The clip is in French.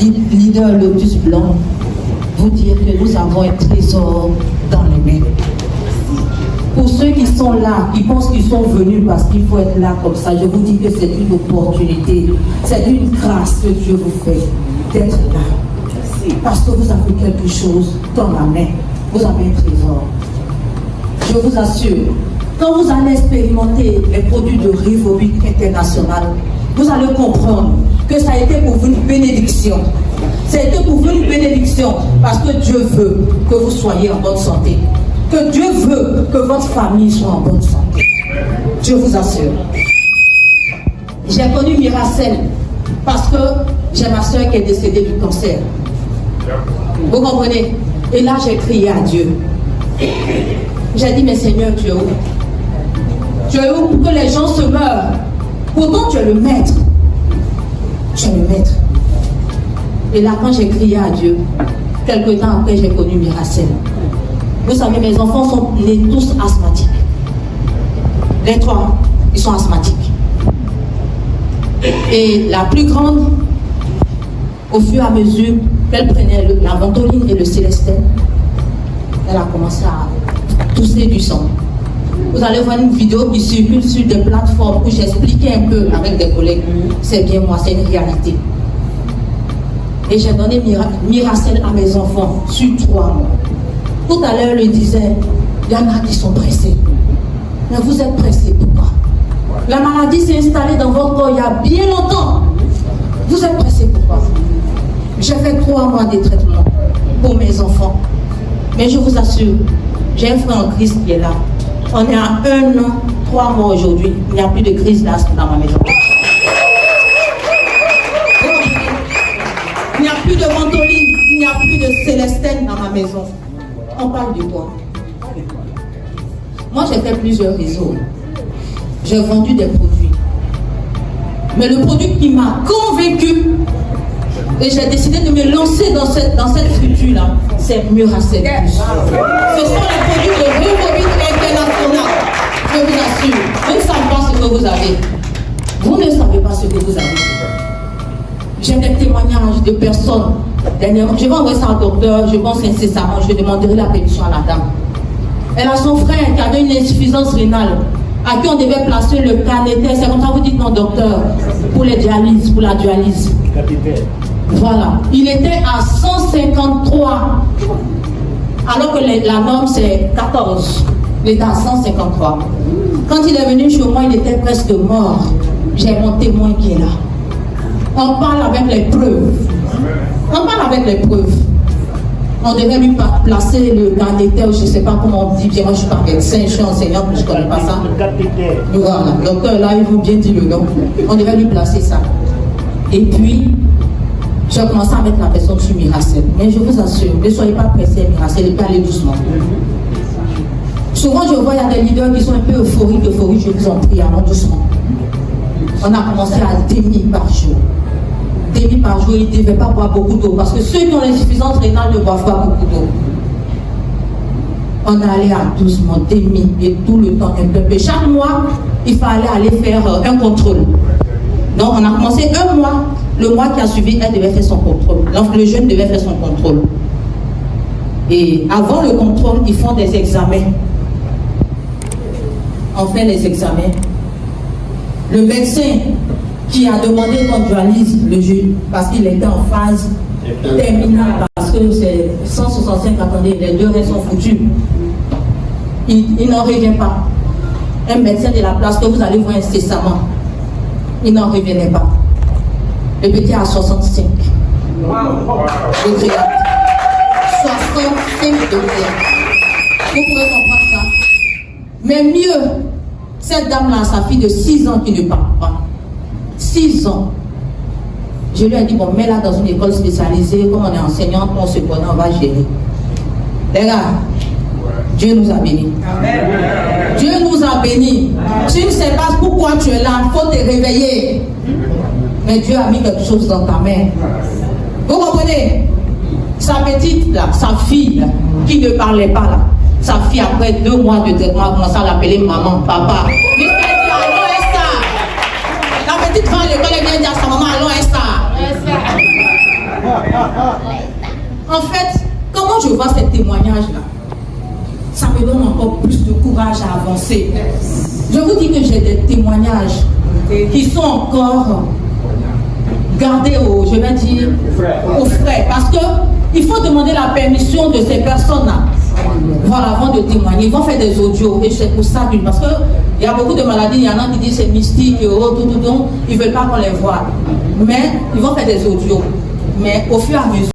leader Lotus Blanc, vous dire que nous avons un trésor dans les mains. Pour ceux qui sont là, qui pensent qu'ils sont venus parce qu'il faut être là comme ça, je vous dis que c'est une opportunité, c'est une grâce que Dieu vous fait d'être là. Parce que vous avez quelque chose dans la main, vous avez un trésor. Je vous assure, quand vous allez expérimenter les produits de Rivovic International, vous allez comprendre que ça a été pour vous une bénédiction. Ça a été pour vous une bénédiction parce que Dieu veut que vous soyez en bonne santé. Que Dieu veut que votre famille soit en bonne santé. Je vous assure. J'ai connu Miracel parce que j'ai ma soeur qui est décédée du cancer. Vous comprenez? Et là, j'ai crié à Dieu. J'ai dit, mais Seigneur, tu es où? Tu es où pour que les gens se meurent? Pourtant, tu es le maître. Tu es le maître. Et là, quand j'ai crié à Dieu, quelque temps après, j'ai connu Miracel. Vous savez, mes enfants sont nés tous asthmatiques. Les trois, ils sont asthmatiques. Et la plus grande, au fur et à mesure qu'elle prenait la ventoline et le célestine, elle a commencé à tousser du sang. Vous allez voir une vidéo qui circule sur des plateformes où j'expliquais un peu avec des collègues. C'est bien moi, c'est une réalité. Et j'ai donné Miracel à mes enfants sur 3 mois. Tout à l'heure, il disait, il y en a qui sont pressés. Mais vous êtes pressés, pourquoi? La maladie s'est installée dans votre corps il y a bien longtemps. Vous êtes pressés, pourquoi? J'ai fait 3 mois de traitement pour mes enfants. Mais je vous assure, j'ai un frère en Christ qui est là. On est à 1 an, 3 mois aujourd'hui. Il n'y a plus de crise d'asthme dans ma maison. Il n'y a plus de ventoline, il n'y a plus de célestine dans ma maison. On parle de quoi? Moi, j'ai fait plusieurs réseaux. J'ai vendu des produits. Mais le produit qui m'a convaincu, et j'ai décidé de me lancer dans cette structure-là, c'est Miracel. Ce sont les produits de Rivovic International. Je vous assure. Vous ne savez pas ce que vous avez. Vous ne savez pas ce que vous avez. J'ai des témoignages de personnes. Dernièrement, je vais envoyer ça au docteur, je pense incessamment, je demanderai la permission à la dame. Elle a son frère qui avait une insuffisance rénale, à qui on devait placer le cathéter. C'est comme ça vous dites non, docteur, pour les dialyses, pour la dialyse. Voilà. Il était à 153, alors que la norme c'est 14. Il était à 153. Quand il est venu chez moi, il était presque mort. J'ai mon témoin qui est là. On parle avec les preuves. On parle avec les preuves. On devait lui placer le cathéter, je ne sais pas comment on dit, bien moi je ne suis pas médecin, je suis enseignante, mais je ne connais pas ça. Voilà, donc là ils vont bien dire le nom. On devait lui placer ça. Et puis, j'ai commencé à mettre la personne sur Miracel. Mais je vous assure, ne soyez pas pressés, Miracel, et puis allez doucement. Souvent je vois, il y a des leaders qui sont un peu euphoriques, je vous en prie, allons doucement. On a commencé à 10 000 par jour. 10 000 par jour, ils ne devaient pas boire beaucoup d'eau parce que ceux qui ont l'insuffisance rénale ne boivent pas beaucoup d'eau. On allait à doucement, 10 000 et tout le temps un peu. Chaque mois, il fallait aller faire un contrôle. Donc on a commencé 1 mois. Le mois qui a suivi, elle devait faire son contrôle. Donc le jeune devait faire son contrôle. Et avant le contrôle, ils font des examens. On fait les examens. Le médecin qui a demandé qu'on dualise le jeune parce qu'il était en phase terminale, parce que c'est 165, attendez, les 2 restes sont foutus. Il n'en revient pas. Un médecin de la place que vous allez voir incessamment, il n'en revenait pas. Le petit a 65. Degrés. 65 degrés. Vous pouvez comprendre ça. Mais mieux, cette dame-là, sa fille de 6 ans qui ne parle pas. 6 ans. Je lui ai dit, bon, mets-la dans une école spécialisée, comme on est enseignante, on se connaît, on va gérer. Les gars, Dieu nous a bénis. Dieu nous a bénis. Tu ne sais pas pourquoi tu es là, il faut te réveiller. Mais Dieu a mis quelque chose dans ta main. Vous comprenez? Sa petite, là, sa fille, là, qui ne parlait pas, là, sa fille, après 2 mois de traitement, a commencé à l'appeler maman, papa. La petite femme à l'école, elle vient dire à sa maman, allons, Esther. En fait, comment je vois ces témoignages-là, ça me donne encore plus de courage à avancer. Je vous dis que j'ai des témoignages qui sont encore gardés aux frais. Parce que il faut demander la permission de ces personnes-là. Voilà, avant de témoigner. Ils vont faire des audios. Et c'est pour ça, parce qu'il y a beaucoup de maladies, il y en a qui disent c'est mystique, ils ne veulent pas qu'on les voit. Mais ils vont faire des audios. Mais au fur et à mesure,